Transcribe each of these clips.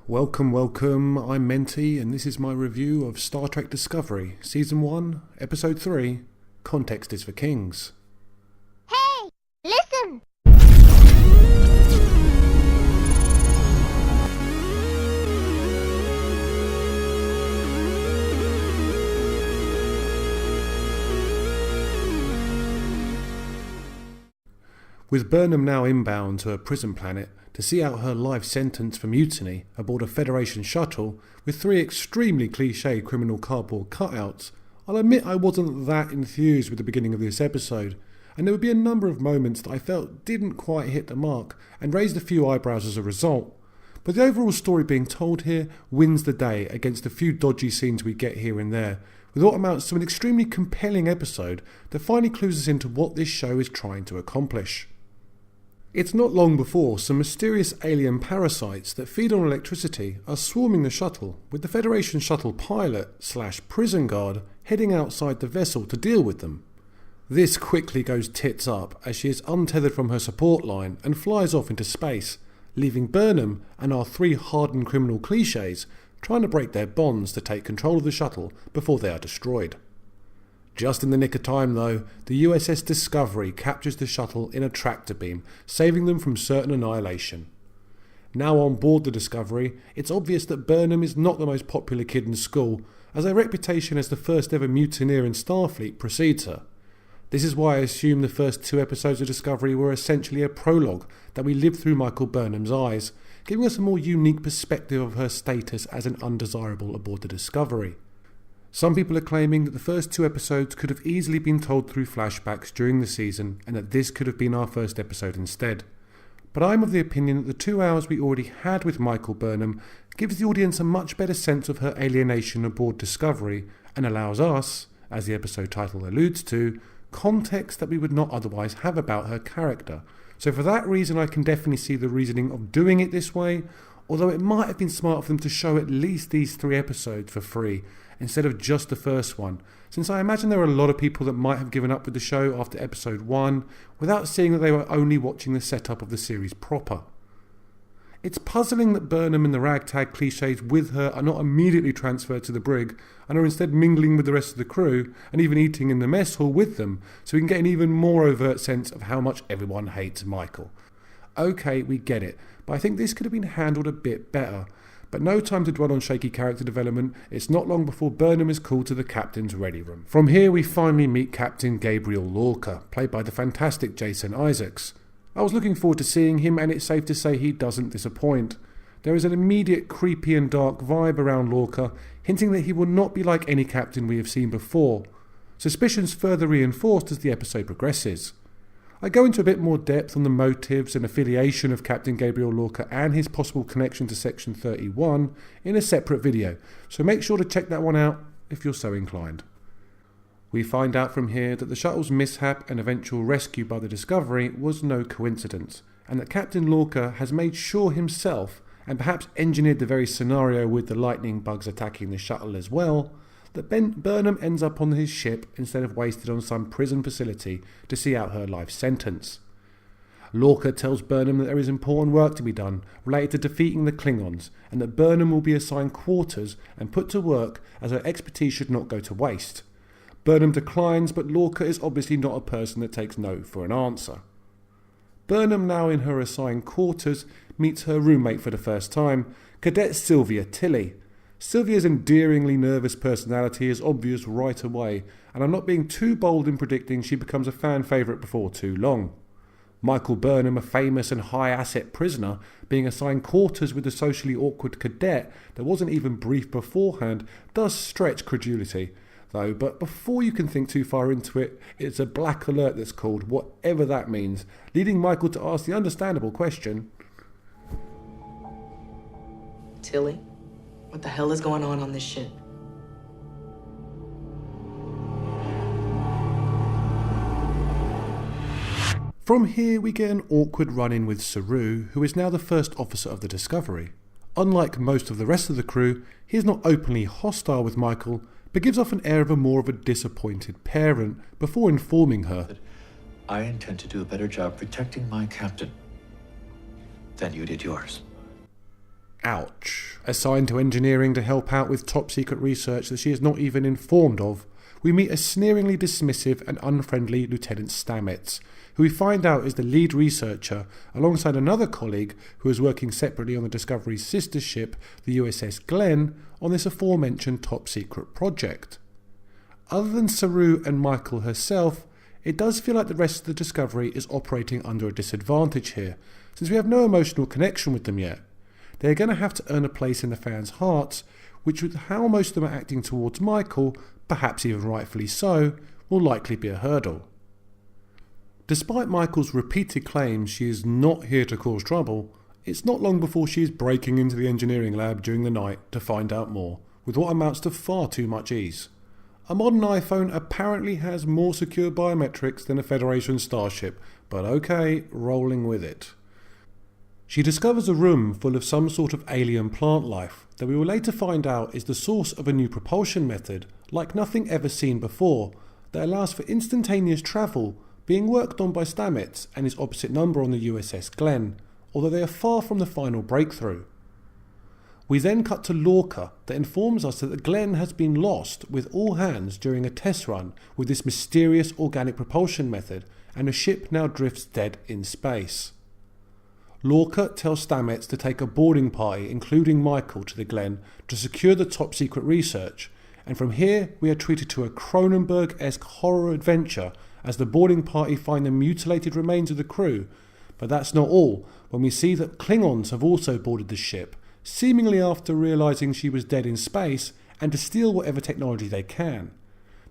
Welcome, welcome. I'm Menti, and this is my review of Star Trek Discovery, Season 1, Episode 3, Context is for Kings. Hey, listen! With Burnham now inbound to her prison planet to see out her life sentence for mutiny aboard a Federation shuttle with 3 extremely cliché criminal cardboard cutouts, I'll admit I wasn't that enthused with the beginning of this episode, and there would be a number of moments that I felt didn't quite hit the mark and raised a few eyebrows as a result. But the overall story being told here wins the day against the few dodgy scenes we get here and there, with what amounts to an extremely compelling episode that finally clues us into what this show is trying to accomplish. It's not long before some mysterious alien parasites that feed on electricity are swarming the shuttle, with the Federation shuttle pilot/prison guard heading outside the vessel to deal with them. This quickly goes tits up as she is untethered from her support line and flies off into space, leaving Burnham and our 3 hardened criminal clichés trying to break their bonds to take control of the shuttle before they are destroyed. Just in the nick of time though, the USS Discovery captures the shuttle in a tractor beam, saving them from certain annihilation. Now on board the Discovery, it's obvious that Burnham is not the most popular kid in school, as her reputation as the first ever mutineer in Starfleet precedes her. This is why I assume the first 2 episodes of Discovery were essentially a prologue that we lived through Michael Burnham's eyes, giving us a more unique perspective of her status as an undesirable aboard the Discovery. Some people are claiming that the first 2 episodes could have easily been told through flashbacks during the season and that this could have been our first episode instead. But I'm of the opinion that the 2 hours we already had with Michael Burnham gives the audience a much better sense of her alienation aboard Discovery and allows us, as the episode title alludes to, context that we would not otherwise have about her character. So for that reason I can definitely see the reasoning of doing it this way, although it might have been smart for them to show at least these 3 episodes for free instead of just the first one, since I imagine there are a lot of people that might have given up with the show after episode 1 without seeing that they were only watching the setup of the series proper. It's puzzling that Burnham and the ragtag clichés with her are not immediately transferred to the brig and are instead mingling with the rest of the crew and even eating in the mess hall with them, so we can get an even more overt sense of how much everyone hates Michael. Okay, we get it, but I think this could have been handled a bit better. But no time to dwell on shaky character development, it's not long before Burnham is called to the captain's ready room. From here we finally meet Captain Gabriel Lorca, played by the fantastic Jason Isaacs. I was looking forward to seeing him, and it's safe to say he doesn't disappoint. There is an immediate creepy and dark vibe around Lorca, hinting that he will not be like any captain we have seen before. Suspicions further reinforced as the episode progresses. I go into a bit more depth on the motives and affiliation of Captain Gabriel Lorca and his possible connection to Section 31 in a separate video, so make sure to check that one out if you're so inclined. We find out from here that the shuttle's mishap and eventual rescue by the Discovery was no coincidence, and that Captain Lorca has made sure himself, and perhaps engineered the very scenario with the lightning bugs attacking the shuttle as well, that Burnham ends up on his ship instead of wasted on some prison facility to see out her life sentence. Lorca tells Burnham that there is important work to be done related to defeating the Klingons, and that Burnham will be assigned quarters and put to work as her expertise should not go to waste. Burnham declines, but Lorca is obviously not a person that takes no for an answer. Burnham, now in her assigned quarters, meets her roommate for the first time, Cadet Sylvia Tilly. Sylvia's endearingly nervous personality is obvious right away, and I'm not being too bold in predicting she becomes a fan favourite before too long. Michael Burnham, a famous and high-asset prisoner, being assigned quarters with a socially awkward cadet that wasn't even briefed beforehand, does stretch credulity, though, but before you can think too far into it, it's a black alert that's called, whatever that means, leading Michael to ask the understandable question. Tilly? What the hell is going on this ship? From here we get an awkward run-in with Saru, who is now the first officer of the Discovery. Unlike most of the rest of the crew, he is not openly hostile with Michael, but gives off an air of more of a disappointed parent before informing her, I intend to do a better job protecting my captain than you did yours. Ouch. Assigned to engineering to help out with top secret research that she is not even informed of, we meet a sneeringly dismissive and unfriendly Lieutenant Stamets, who we find out is the lead researcher alongside another colleague who is working separately on the Discovery's sister ship, the USS Glenn, on this aforementioned top secret project. Other than Saru and Michael herself, it does feel like the rest of the Discovery is operating under a disadvantage here, since we have no emotional connection with them yet. They are going to have to earn a place in the fans' hearts, which with how most of them are acting towards Michael, perhaps even rightfully so, will likely be a hurdle. Despite Michael's repeated claims she is not here to cause trouble, it's not long before she is breaking into the engineering lab during the night to find out more, with what amounts to far too much ease. A modern iPhone apparently has more secure biometrics than a Federation starship, but okay, rolling with it. She discovers a room full of some sort of alien plant life that we will later find out is the source of a new propulsion method, like nothing ever seen before, that allows for instantaneous travel, being worked on by Stamets and his opposite number on the USS Glenn, although they are far from the final breakthrough. We then cut to Lorca that informs us that the Glenn has been lost with all hands during a test run with this mysterious organic propulsion method, and the ship now drifts dead in space. Lorca tells Stamets to take a boarding party, including Michael, to the Glenn to secure the top secret research, and from here we are treated to a Cronenberg-esque horror adventure as the boarding party find the mutilated remains of the crew. But that's not all, when we see that Klingons have also boarded the ship, seemingly after realising she was dead in space, and to steal whatever technology they can.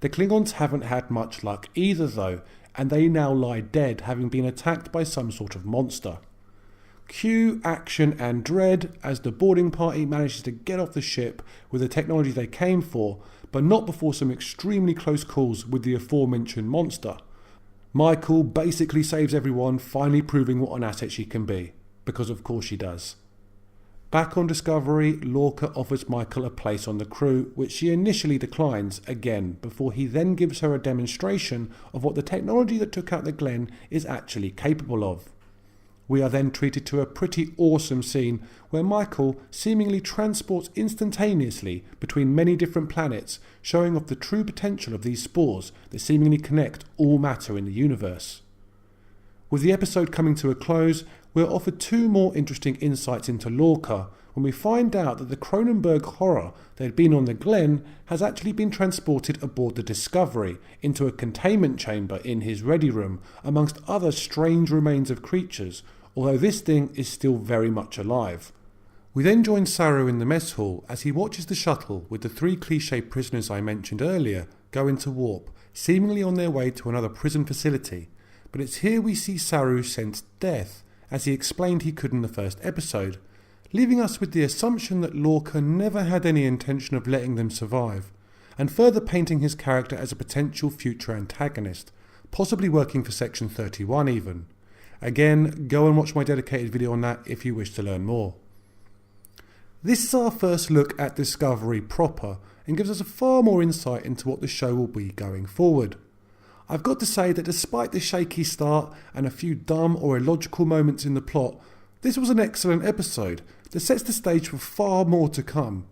The Klingons haven't had much luck either though, and they now lie dead, having been attacked by some sort of monster. Cue action and dread as the boarding party manages to get off the ship with the technology they came for, but not before some extremely close calls with the aforementioned monster. Michael basically saves everyone, finally proving what an asset she can be, because of course she does. Back on Discovery, Lorca offers Michael a place on the crew, which she initially declines again, before he then gives her a demonstration of what the technology that took out the Glenn is actually capable of. We are then treated to a pretty awesome scene where Michael seemingly transports instantaneously between many different planets, showing off the true potential of these spores that seemingly connect all matter in the universe. With the episode coming to a close, we are offered two more interesting insights into Lorca when we find out that the Cronenberg horror that had been on the Glenn has actually been transported aboard the Discovery into a containment chamber in his ready room amongst other strange remains of creatures, although this thing is still very much alive. We then join Saru in the mess hall as he watches the shuttle with the three cliché prisoners I mentioned earlier go into warp, seemingly on their way to another prison facility, but it's here we see Saru sense death, as he explained he could in the first episode, leaving us with the assumption that Lorca never had any intention of letting them survive, and further painting his character as a potential future antagonist, possibly working for Section 31 even. Again, go and watch my dedicated video on that if you wish to learn more. This is our first look at Discovery proper, and gives us a far more insight into what the show will be going forward. I've got to say that despite the shaky start and a few dumb or illogical moments in the plot, this was an excellent episode that sets the stage for far more to come.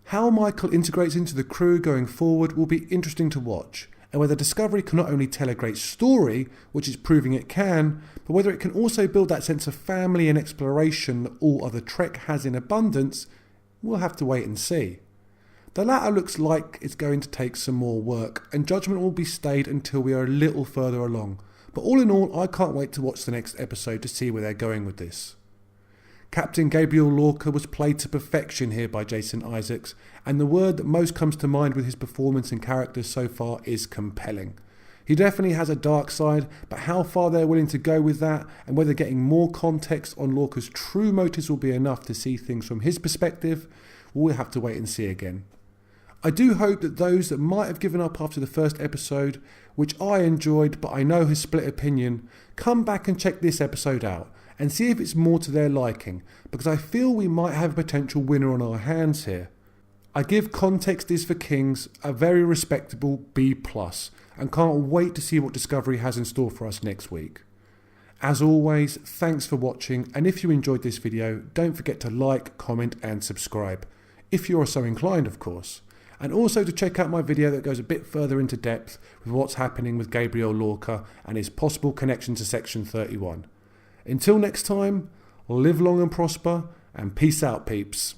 How Michael integrates into the crew going forward will be interesting to watch, and whether Discovery can not only tell a great story, which is proving it can, but whether it can also build that sense of family and exploration that all other Trek has in abundance, we'll have to wait and see. The latter looks like it's going to take some more work, and judgment will be stayed until we are a little further along, but all in all I can't wait to watch the next episode to see where they're going with this. Captain Gabriel Lorca was played to perfection here by Jason Isaacs, and the word that most comes to mind with his performance and character so far is compelling. He definitely has a dark side, but how far they're willing to go with that, and whether getting more context on Lorca's true motives will be enough to see things from his perspective, we'll have to wait and see again. I do hope that those that might have given up after the first episode, which I enjoyed but I know has split opinion, come back and check this episode out and see if it's more to their liking, because I feel we might have a potential winner on our hands here. I give Context is for Kings a very respectable B+, and can't wait to see what Discovery has in store for us next week. As always, thanks for watching, and if you enjoyed this video, don't forget to like, comment and subscribe, if you are so inclined of course. And also to check out my video that goes a bit further into depth with what's happening with Gabriel Lorca and his possible connection to Section 31. Until next time, live long and prosper, and peace out peeps.